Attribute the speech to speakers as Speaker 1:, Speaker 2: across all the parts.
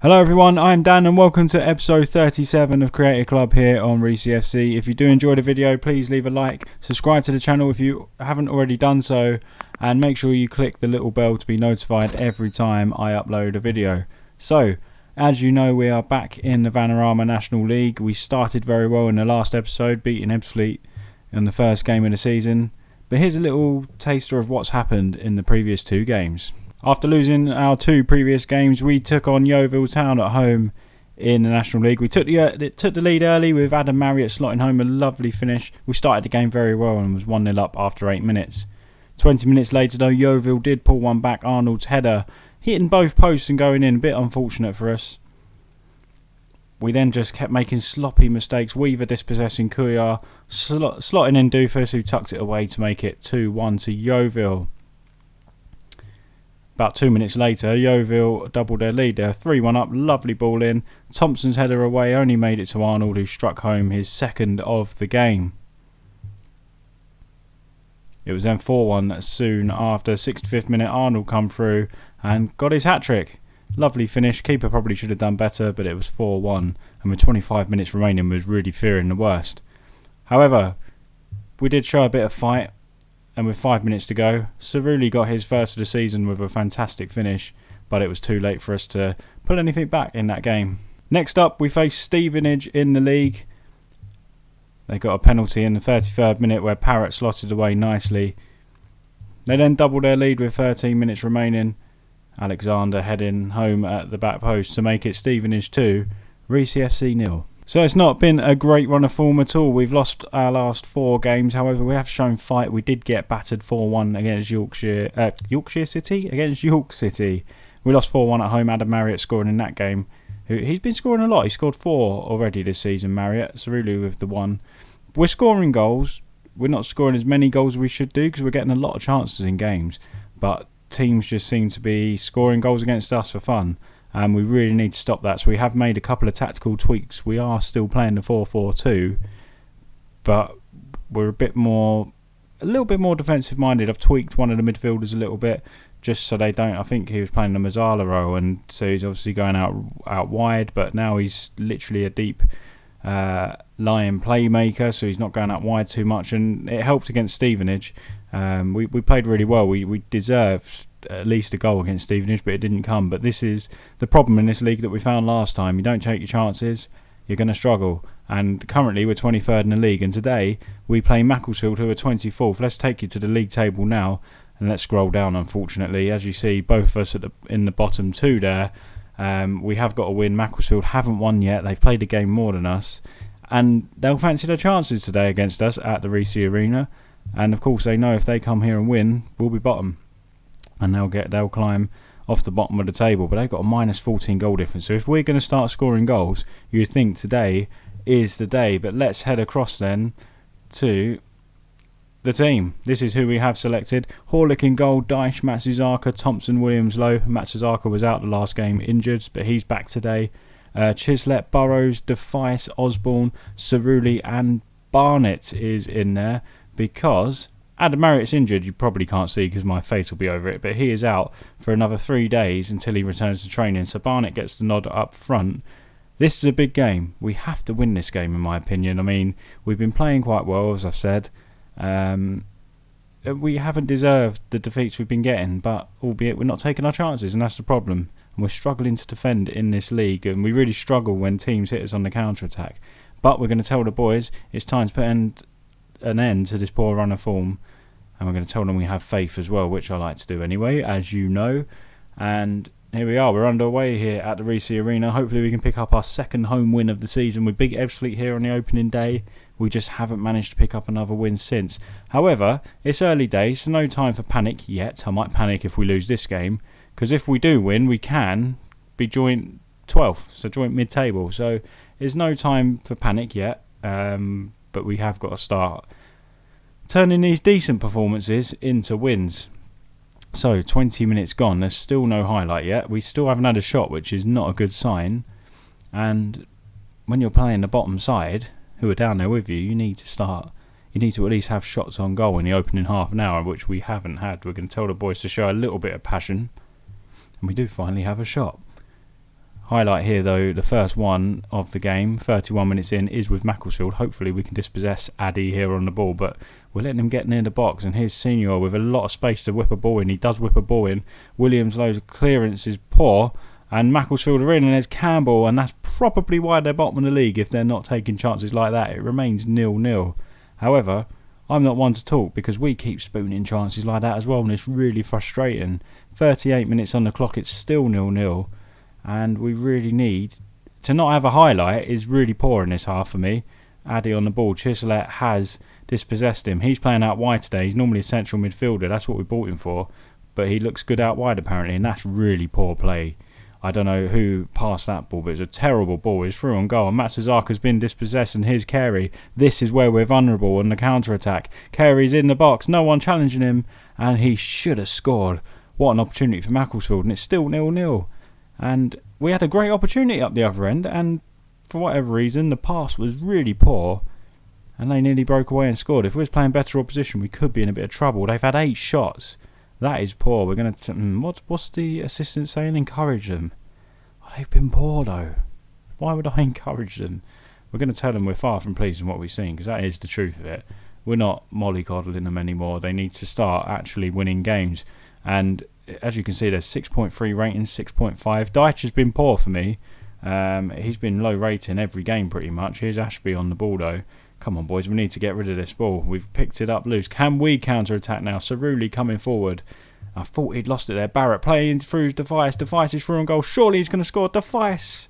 Speaker 1: Hello everyone, I'm Dan and welcome to episode 37 of Creator Club here on Reesy FC. If you do enjoy the video, please leave a like, subscribe to the channel if you haven't already done so, and make sure you click the little bell to be notified every time I upload a video. So, as you know, we are back in the Vanarama National League. We started very well in the last episode, beating Ebbsfleet in the first game of the season. But here's a little taster of what's happened in the previous two games. After losing our two previous games, we took on Yeovil Town at home in the National League. We took the lead early with Adam Marriott slotting home a lovely finish. We started the game very well and was 1-0 up after 8 minutes. 20 minutes later though, Yeovil did pull one back. Arnold's header hitting both posts and going in, a bit unfortunate for us. We then just kept making sloppy mistakes. Weaver dispossessing Kuyar, slotting in Doofus, who tucked it away to make it 2-1 to Yeovil. About 2 minutes later, Yeovil doubled their lead. They're 3-1 up, lovely ball in. Thompson's header away only made it to Arnold, who struck home his second of the game. It was then 4-1 soon after. 65th minute, Arnold come through and got his hat-trick. Lovely finish. Keeper probably should have done better, but it was 4-1. And with 25 minutes remaining, was really fearing the worst. However, we did show a bit of fight. And with 5 minutes to go, Cerulli got his first of the season with a fantastic finish, but it was too late for us to put anything back in that game. Next up, we faced Stevenage in the league. They got a penalty in the 33rd minute where Parrott slotted away nicely. They then doubled their lead with 13 minutes remaining. Alexander heading home at the back post to make it Stevenage 2, Reesy FC 0. So it's not been a great run of form at all. We've lost our last 4 games. However, we have shown fight. We did get battered 4-1 against York City. We lost 4-1 at home. Adam Marriott scoring in that game. He's been scoring a lot. He scored 4 already this season, Marriott. Cerulli with the 1. We're scoring goals. We're not scoring as many goals as we should do because we're getting a lot of chances in games. But teams just seem to be scoring goals against us for fun. And we really need to stop that. So we have made a couple of tactical tweaks. We are still playing the 4-4-2, but we're a little bit more defensive minded. I've tweaked one of the midfielders a little bit just so they don't. I think he was playing the Mazzala role, and so he's obviously going out wide. But now he's literally a deep lying playmaker, so he's not going out wide too much, and it helped against Stevenage. We played really well. We deserved at least a goal against Stevenage, but it didn't come. But this is the problem in this league that we found last time. You don't take your chances, you're going to struggle. And currently we're 23rd in the league, and today we play Macclesfield, who are 24th. Let's take you to the league table now, and let's scroll down. Unfortunately, as you see, both of us in the bottom 2 there. We have got to win. Macclesfield haven't won yet. They've played a game more than us, and they'll fancy their chances today against us at the Reesy Arena. And of course they know if they come here and win, we'll be bottom, and they'll climb off the bottom of the table. But they've got a minus 14 goal difference. So if we're going to start scoring goals, you'd think today is the day. But let's head across then to the team. This is who we have selected. Horlick in goal, Dyche, Matsuzaka, Thompson, Williams, Lowe. Matsuzaka was out the last game injured, but he's back today. Chislett, Burrows, Defice, Osborne, Cerulli and Barnett is in there because Adam Marriott's injured. You probably can't see because my face will be over it, but he is out for another 3 days until he returns to training. So Barnett gets the nod up front. This is a big game. We have to win this game, in my opinion. I mean, we've been playing quite well, as I've said. We haven't deserved the defeats we've been getting, but albeit we're not taking our chances, and that's the problem. And we're struggling to defend in this league, and we really struggle when teams hit us on the counter-attack. But we're going to tell the boys it's time to put an end to this poor run of form, and we're going to tell them we have faith as well, which I like to do anyway, as you know. And here we are, we're underway here at the Reesy Arena. Hopefully we can pick up our second home win of the season. We beat Ebbsfleet here on the opening day. We just haven't managed to pick up another win since. However, it's early days, so no time for panic yet. I might panic if we lose this game, because if we do win, we can be joint 12th, so joint mid-table. So there's no time for panic yet, but we have got to start turning these decent performances into wins. So 20 minutes gone, there's still no highlight yet. We still haven't had a shot, which is not a good sign. And when you're playing the bottom side, who are down there with you, you need to at least have shots on goal in the opening half an hour, which we haven't had. We're going to tell the boys to show a little bit of passion, and we do finally have a shot. Highlight here though, the first one of the game, 31 minutes in, is with Macclesfield. Hopefully we can dispossess Addy here on the ball, but we're letting him get near the box, and here's Senior with a lot of space to whip a ball in. He does whip a ball in. Williams' loads of clearance is poor, and Macclesfield are in, and there's Campbell, and that's probably why they're bottom of the league if they're not taking chances like that. It remains 0-0. However, I'm not one to talk because we keep spooning chances like that as well, and it's really frustrating. 38 minutes on the clock, it's still 0-0. And we really need to not have a highlight is really poor in this half for me. Addy on the ball. Chislett has dispossessed him. He's playing out wide today. He's normally a central midfielder. That's what we bought him for. But he looks good out wide apparently, and that's really poor play. I don't know who passed that ball, but it's a terrible ball. It's through on goal. And Matsuzaka's been dispossessed, and here's Carey. This is where we're vulnerable on the counter-attack. Carey's in the box. No one challenging him, and he should have scored. What an opportunity for Macclesfield, and it's still 0-0. And we had a great opportunity up the other end, and for whatever reason, the pass was really poor, and they nearly broke away and scored. If we was playing better opposition, we could be in a bit of trouble. They've had 8 shots. That is poor. We're going to... What's the assistant saying? Encourage them. Oh, they've been poor, though. Why would I encourage them? We're going to tell them we're far from pleased with what we've seen, because that is the truth of it. We're not mollycoddling them anymore. They need to start actually winning games. And as you can see, there's 6.3 ratings, 6.5. Deitch has been poor for me. He's been low rating every game pretty much. Here's Ashby on the ball though. Come on boys, we need to get rid of this ball. We've picked it up loose. Can we counter-attack now? Cerulli coming forward. I thought he'd lost it there. Barrett playing through Device. Device is through on goal. Surely he's going to score. Device.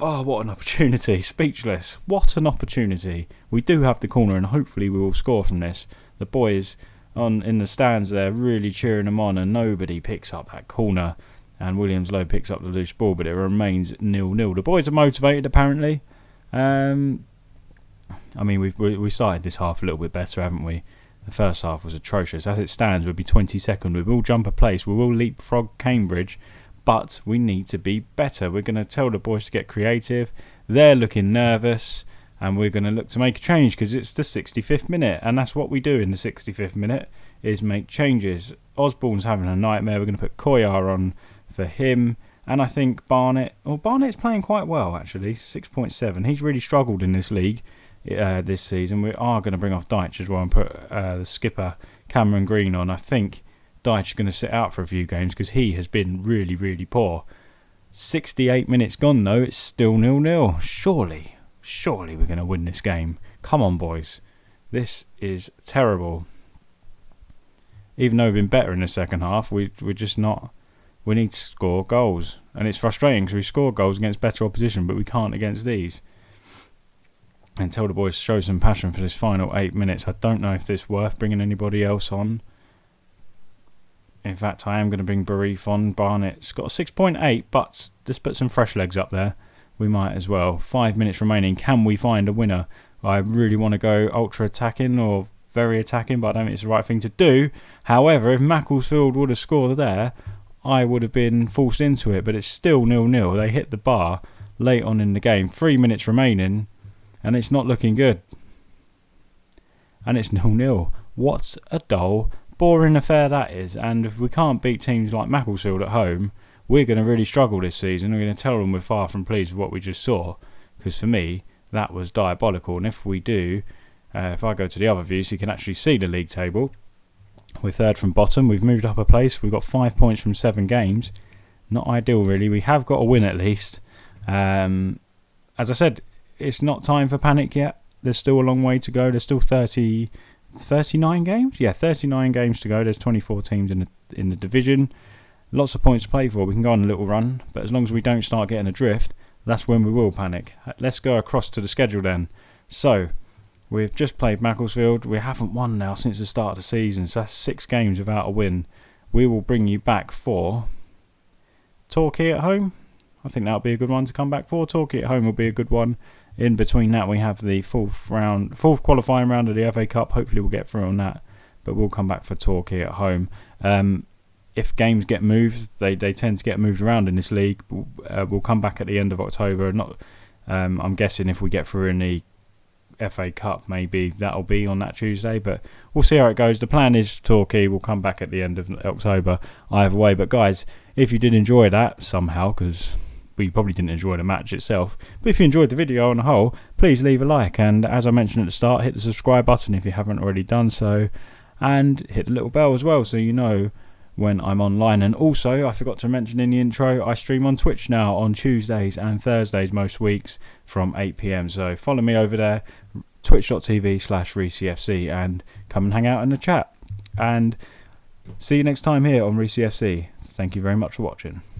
Speaker 1: Oh, what an opportunity. Speechless. What an opportunity. We do have the corner, and hopefully we will score from this. The boys in the stands there really cheering them on, and nobody picks up that corner, and Williams Lowe picks up the loose ball, but it remains 0-0. The boys are motivated apparently. I mean, we started this half a little bit better, haven't we? The first half was atrocious. As it stands, we'll be 22nd. We will jump a place. We will leapfrog Cambridge, but we need to be better. We're going to tell the boys to get creative. They're looking nervous, and we're going to look to make a change because it's the 65th minute, and that's what we do in the 65th minute is make changes. Osborne's having a nightmare. We're going to put Koyar on for him, and I think Barnett's playing quite well actually, 6.7. He's really struggled in this league this season. We are going to bring off Deitch as well and put the skipper Cameron Green on. I think Deitch is going to sit out for a few games because he has been really, really poor. 68 minutes gone though, it's still 0-0. Surely we're going to win this game. Come on, boys. This is terrible. Even though we've been better in the second half, we're just not... We need to score goals. And it's frustrating because we score goals against better opposition, but we can't against these. And tell the boys to show some passion for this final 8 minutes. I don't know if it's worth bringing anybody else on. In fact, I am going to bring Barif on. Barnett's got a 6.8, but let's put some fresh legs up there. We might as well. 5 minutes remaining. Can we find a winner? I really want to go ultra attacking or very attacking, but I don't think it's the right thing to do. However, if Macclesfield would have scored there, I would have been forced into it, but it's still 0-0. They hit the bar late on in the game. 3 minutes remaining, and it's not looking good. And it's 0-0. What a dull, boring affair that is. And if we can't beat teams like Macclesfield at home, we're going to really struggle this season. We're going to tell them we're far from pleased with what we just saw, because for me, that was diabolical. And if we do, if I go to the other view so you can actually see the league table, we're third from bottom. We've moved up a place. We've got 5 points from 7 games. Not ideal, really. We have got a win at least. As I said, it's not time for panic yet. There's still a long way to go. There's still 39 games? Yeah, 39 games to go. There's 24 teams in the division. Lots of points to play for. We can go on a little run, but as long as we don't start getting adrift, that's when we will panic. Let's go across to the schedule then. So, we've just played Macclesfield. We haven't won now since the start of the season, so that's 6 games without a win. We will bring you back for Torquay at home. I think that'll be a good one to come back for. Torquay at home will be a good one. In between that, we have the fourth qualifying round of the FA Cup. Hopefully we'll get through on that, but we'll come back for Torquay at home. If games get moved, they tend to get moved around in this league. We'll come back at the end of October. I'm guessing if we get through in the FA Cup, maybe that'll be on that Tuesday, but we'll see how it goes. The plan is Torquay will come back at the end of October either way. But guys, if you did enjoy that somehow, because you probably didn't enjoy the match itself, but if you enjoyed the video on the whole, please leave a like, and as I mentioned at the start, hit the subscribe button if you haven't already done so, and hit the little bell as well so you know when I'm online. And also, I forgot to mention in the intro, I stream on Twitch now on Tuesdays and Thursdays most weeks from 8 PM, so follow me over there, twitch.tv/Reesy FC, and come and hang out in the chat. And see you next time here on Reesy FC. Thank you very much for watching.